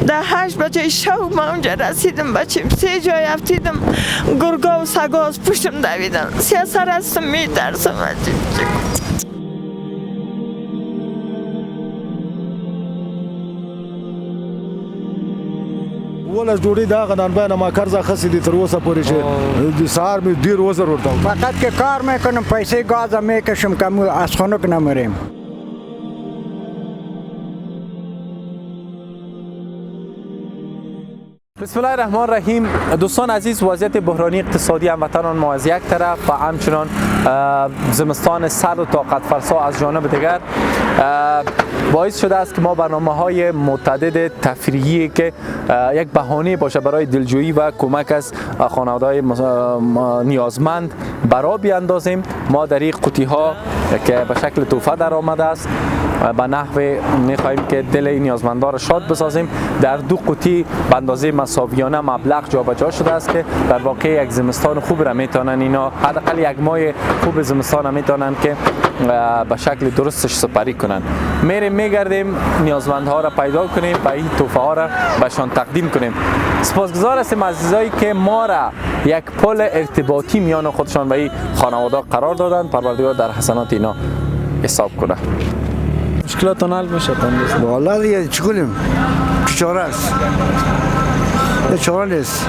در 8 بجه شب ما اونجا رسیدم بچیم 3 جای افتیدم گرگا و سگا از پشتم دویدن 3 سر هستم میترسم بچیم. ولس ډوډۍ دا غنان باندې ما قرضه خسي دي تر اوسه پورې چې سهار مې ډیر وزر ورته فقط که کار میکنم پیسه گاز میکشم که از خنک نمریم. بسم الله الرحمن الرحیم. دوستان عزیز، وضعیت بحرانی اقتصادی هموطنان ما از یک طرف و همچنان زمستان سرد و طاقت فرسا از جانب دیگر باعث شده است که ما برنامه‌های متعدد تفریحی که یک بهانه باشه برای دلجویی و کمک از خانواده‌های نیازمند برای بیاندازیم. ما در این قوطی‌ها که به شکل تحفه در آمده است به نحو می‌خواهیم که دل نیازمندان را شاد بسازیم. در 2 قوطی به اندازه مساویانه مبلغ جابجا شده است که در واقع یک زمستان خوب را میتونن اینا حداقل یک ماه خوب زمستان را میتونن که به شکل درستش سپری کنن. میگردیم نیازمندها را پیدا کنیم و این تحفه ها را بهشان تقدیم کنیم. سپاسگزار هستیم عزیزایی که ما را یک پل ارتباطی میان خودشان و این خانواده قرار دادن. پروردگار در حسنات اینا حساب کنه. مشکلاتون حل میشه تان؟ والله دیگه چی کنیم؟ چاره است. نه چاره نیست.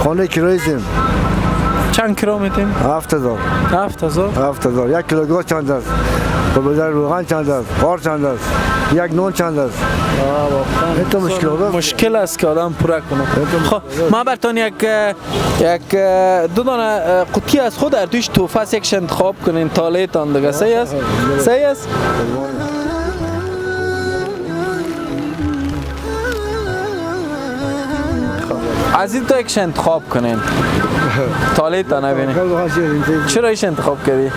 خانه کرایه زیم. چند کرا میتیم؟ 7000. 7000. 1 کیلوگرم چند است؟ با بازار روغن چند است؟ آرد چند است؟ یک نون چند است؟ مشکل است که آدم پوره کنه. خب ما براتون یک 2 دانه قوطی از خود در توش تحفه است یک انتخاب کنین تالیتان دیگه. صحیح است؟ صحیح است؟ از این تو یک انتخاب کنین تالیتان نبینین. چرا ایش انتخاب کردی؟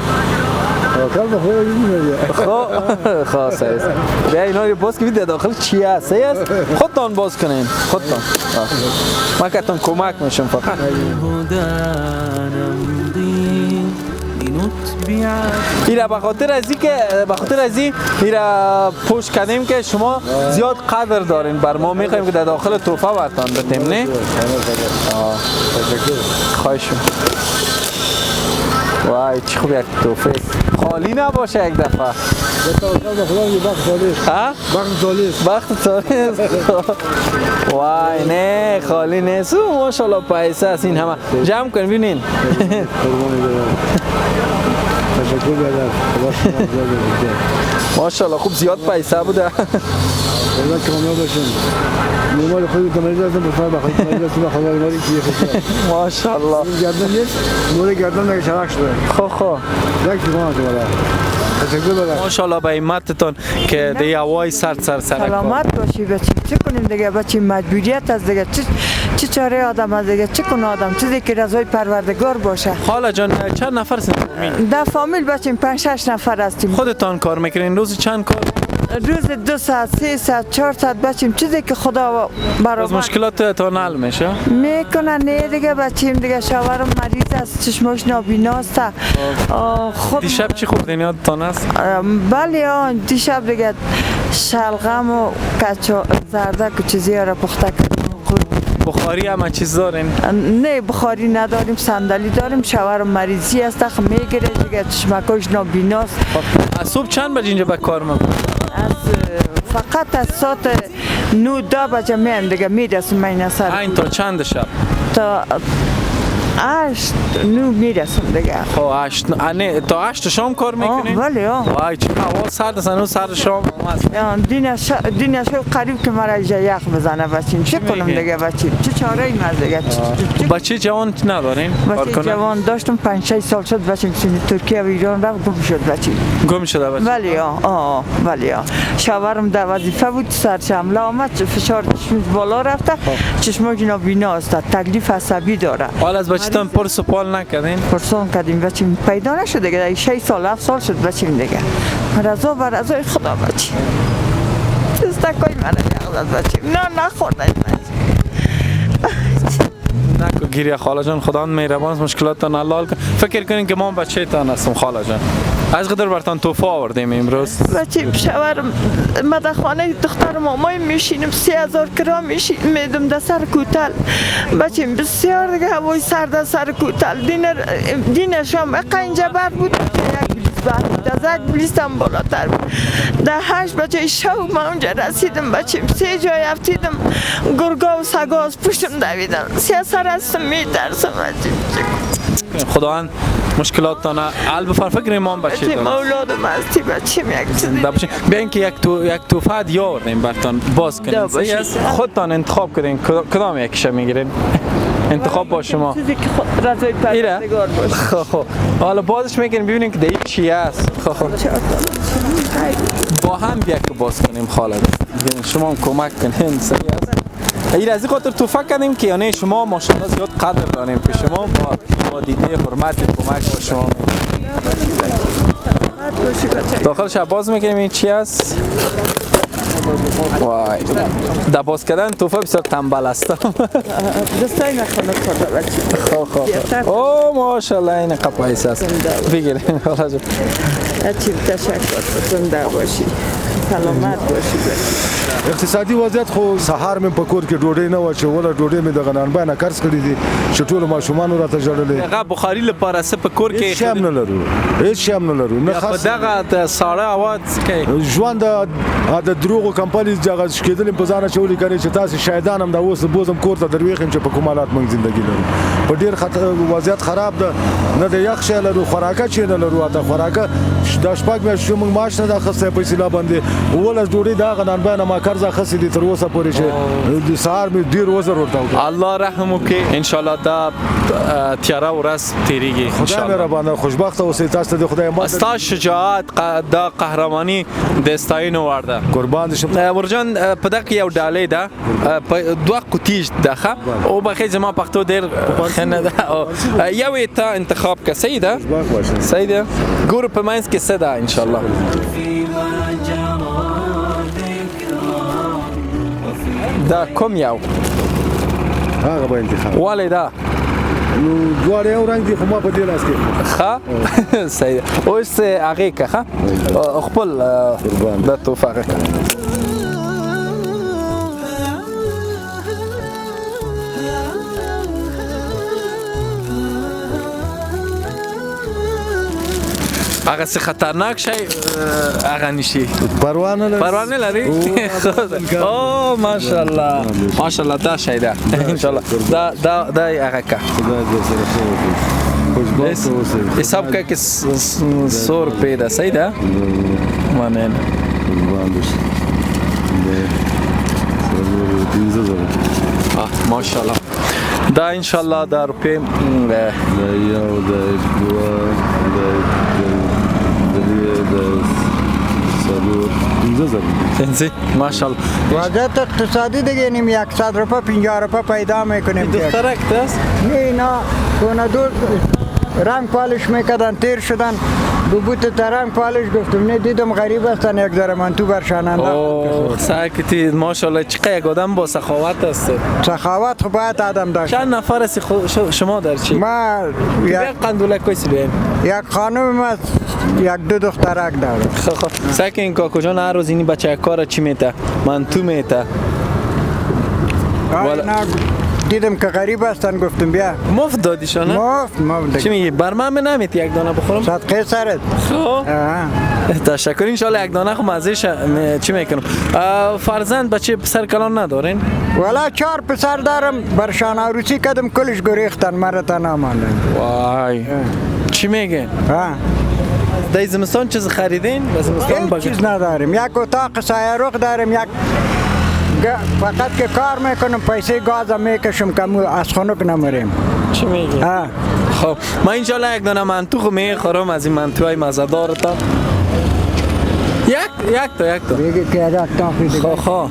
خب صحیح است. بیا اینا رو باز کنید داخل چی هست؟ صحیح است؟ خودتان باز کنین. خودتان. من که تان کمک میشم فقط. ایرا بخاطر از این ایرا پوش کردیم که شما زیاد قدر دارین بر ما میخوایم که در داخل تحفه برتان بتیم نه؟ خواهش وای چی خوب یک تحفه خالی نباشه یک دفعه. وقت سالی وای نه خالی نیست. ماشاءالله پیسه است این همه جمع کن ببینین. ماشاءالله خوب زیاد پیسه بوده. والله کامیاب باشین. نمال خودت کامل هستم بفرمایید بخاطر اینکه خدا مالی کیه. ماشاءالله. گردن نیست. نور گردن نگه شرخ شده. خو. یک دیوانه والا. ماشاءالله به همتتون که دی هوای سرد سلامت باشی بچیم. چه کنیم دیگه بچیم مجبوریت از دیگه چه چاره آدم از دیگه چه کنه آدم چیزی که رضای پروردگار باشه. خاله جان چند نفر هستین؟ در فامیل بچیم 5-6 نفر هستیم. خودتان کار میکنین؟ روزی چند کار؟ روز 2 ساعت 3 ساعت 4 ساعت بچیم چیزی که خدا برابر. از مشکلاتتون حل میشه؟ میکنن نه دیگه بچیم دیگه شوهرم مریض است چشمش نابیناست. خود دیشب چی خوردین یادتان است؟ بله دیشب دیگه شلغم و کچو زردک و چیزی را پخته کردیم. بخاری همه چیز دارین؟ نه بخاری نداریم صندلی داریم. شوهرم مریضی است میگیره دیگه چشمکش نابیناست. از صبح چند بجه اینجا به کار میکنید؟ فقط از ساعت 9-10 بجه میام دیگه میرسم این سر. این تا چند شب؟ تا 8-9 میرسم دیگه. خب 8 نه تا 8 شام کار میکنین؟ بله وای چه هوا سرد است هنوز سر شام دینش قریب که مرا اینجا یخ بزنه بچین چه کنم دیگه بچین چه چاره ای مز دیگه. بچه جوان ندارین؟ بچه جوان داشتم 5-6 سال شد بچین ترکیه و ایران رفت گم شد بچین. گم شده بچه؟ بله شوهرم در وظیفه بود سرش حمله آمد فشار چشمش بالا رفته چشمش نابیناست تکلیف عصبی داره. حال از بچه‌تان پرس و پال نکردین؟ پرسان کردیم بچیم پیدا نشد دیگه 6 سال 7 سال شد بچیم دیگه. رضا بر رضای خدا بچیم. استکای من یاد بچیم نه نخوردن نکو گیری خاله جان خدا مهربان است مشکلاتتان حل کن. فکر کنین که ما بچه‌تان هستم خاله جان. از قدر براتون توفه آوردیم امروز. بچه شوهرم ما در خانه دختر مامای میشینیم 3000 کرا میدم در سر کوتل بچه بسیار دیگه هوای سرد سر کوتل دینش هم اینجا بر بود یک بلیس بر بود از یک بلیس هم بالاتر بود در 8 بچه شو ما اونجا رسیدم بچه 3 جای افتیدم گرگا و سگا از پشتم دویدن 3 هستم میترسم بچه خداوند مشکلاتتان حل بفر فکر ایمان بچه بچه اولادم هستی بچه یک چیزی بیاین که یک توفه دیگه آوردیم براتون باز کنین خودتان انتخاب کنین کدام یکیش میگیرین انتخاب با شما چیزی که خود رضای پروردگار باشه خب حالا بازش میکنیم ببینیم که دیگه چی است خب با هم یک باز کنیم خاله شما هم کمک کنین سری است این از این خاطر توفه کنیم که یعنی شما ماشاءالله زیاد قدر داریم که شما با دیده حرمت کمک با شما داخلش باز میکنیم این چی است وای در باز کردن توفه بسیار تنبل هستم دستای نخونه خدا بچه اوه ماشاءالله این قپایس است بگیرین حالا جو تشکر زنده باشی سلامت باشی اقتصادي وضعیت خو سهار مې په کور کې ډوډۍ نه و چې ولا ډوډۍ مې د غنان نه قرض کړی دي چې ټول ماشومان راته جوړلې هغه بخاری لپاره څه په کور کې هیڅ شام نه لرو هیڅ شام نه لرو نه خاص دغه ساړه اواز کوي ژوند د دروغو کمپنۍ ځای شکېدل په ځان چولې کوي چې تاسو شایدان هم دا اوس بوزم کور ته درويخم چې په کومالات موږ ژوندۍ لرو په ډیر خطر وضعیت خراب ده نه د یخ شې لرو خوراکه چې نه لرو اته خوراکه د شپږ مې شو موږ ماش نه د خصه پیسې لا باندې ولس ډوډۍ دا غنان نه ما قرض خسي دي تر اوسه پورې چې د سهار مې ډیر وزر ورته الله رحم وکړي ان شاء الله دا تیاره ورځ تیریږي ان شاء الله ربانه خوشبخت اوسئ تاسو ته خدای ما ستا شجاعت دا قهرمانی د استاینو ورده قربان شم ورجان په دغه یو ډالۍ ده په دوه قوتیش ده او بخې زما پښتو ډیر خنه ده یو ته انتخاب که سیده سیده ګور په ماینس کې سده ان شاء الله دا کوم یو هغه به انتخاب والي دا دواره یو رنگ دی خو ما په دې لاس کې ښه صحیح اوس هغې که ښه خپل د توفه هغه که هغه څه خطرناک شي هغه نشي پروا نه لري او ماشاءالله ماشاءالله دا شي ده ان شاء الله دا هغه کا حساب کا که 100 روپے ده صحیح ده مانن ماشاءالله دا ان شاء الله دا روپے دا یو دا ماشاءالله وضعیت اقتصادی دیگه نیم 100 روپه 50 روپه پیدا میکنیم دخترک دست؟ نه کنه دو رنگ پالش میکردن تیر شدن دو بوت رنگ پالش گفتم نه دیدم غریب هستن یک ذره من تو برشاننده اوه ساکتی ماشاءالله چقدر یک آدم با سخاوت هست سخاوت خب باید آدم داشت چند نفر هستی شما در چی؟ ما یک قندولک کسی بین یک خانم ما یک دو دخترک دارم خب ساکن که کجا هر روز اینی بچه کار چی میته؟ من تو میته دیدم که غریب هستن گفتم بیا مفت دادیشان؟ مفت چی میگی؟ بر من نمیتی یک دانه بخورم؟ صدقه سرت خب تشکر انشالله یک دانه خب مزهش چی میکنم فرزند بچه پسر کلان ندارین؟ والا 4 پسر دارم برشان عروسی کدم کلش گریختن مرتا نماندن وای چی میگین؟ در زمستان چیز خریدین؟ یک چیز نداریم یک اتاق سایرخ داریم یک فقط که کار میکنم پیسه گازم میکشم که از خنک نمریم چی میگی؟ خب ما انشالله یک دانه منطوخ میخورم از این منطوهای مزدار تا یک تا بگی که یک تا خیلی خب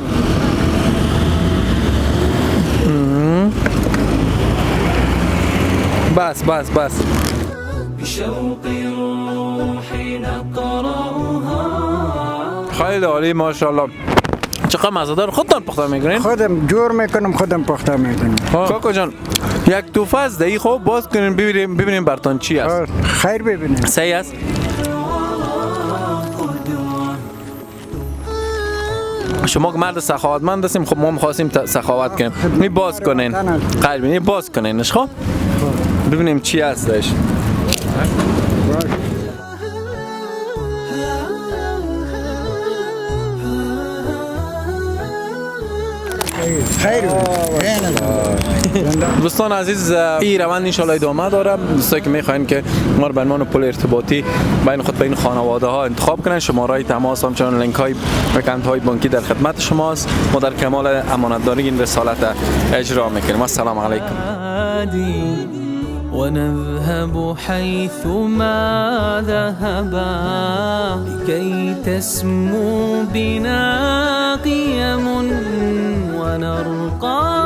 بس خیلی عالی ماشاءالله چقدر مزه‌دار خودتان پخته میکنین؟ خودم جور میکنم خودم پخته میکنم کاکا جان یک توفه از دهی خوب باز کنین ببینیم برتان چی است خیر ببینیم صحیح است شما که مرد سخاوتمند هستیم، خب ما می‌خواستیم سخاوت کنیم. می باز کنین قلبی، می باز کنینش. خب ببینیم چی هستش. خیر دوستان عزیز، این روند انشالله ادامه داره. دوستایی که میخواین که ما رو به عنوان پل ارتباطی بین خود بین خانواده ها انتخاب کنن، شماره تماس همچنان لینک های اکانت های بانکی در خدمت شماست. ما در کمال امانتداری این رسالت اجرا میکنیم. السلام علیکم. ونذهب حيث ما ذهبا لكي تسمو بنا قيم ونرقى